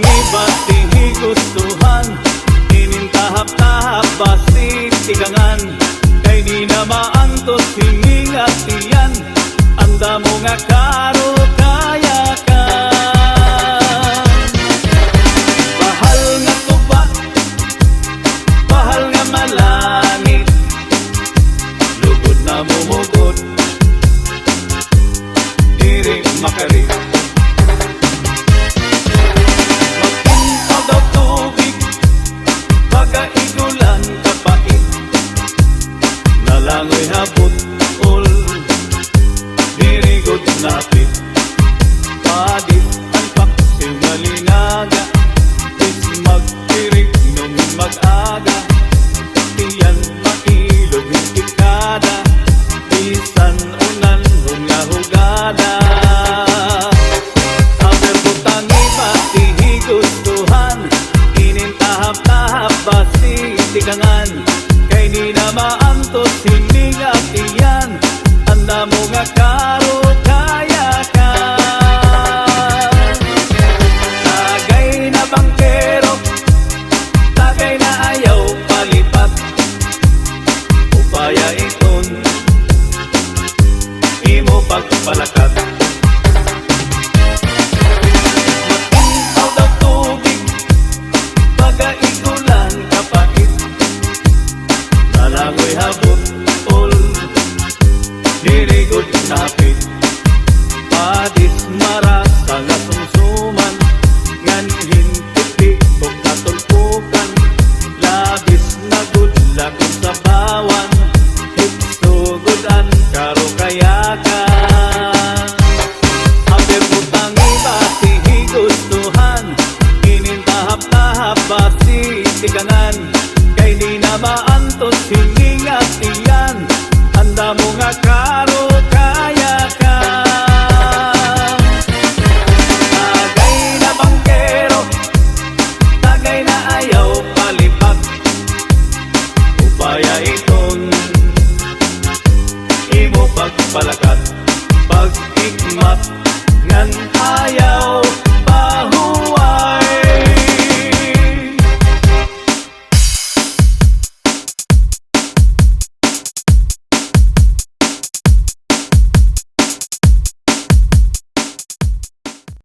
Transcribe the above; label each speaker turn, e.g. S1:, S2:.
S1: tangi bati gustuhan, inintahap-tahap basi tigangan, kay di na maantos hinging at tiyan, anda mo nga karo kaya ka. Bahal nga tuba, bahal nga malangit, lugod na mumugod, diri makarit. Magpunta daw tubig, pagaigulan kapait, nalangoy hapot ul, diri god napit. Padit ang paksiw nga linaga, is magtirig nung mag-aga, tiyan mailog higikada, bisan unan nga hugada. Aber butangi bati gustuhan, inintahap-tahap basi tigangan,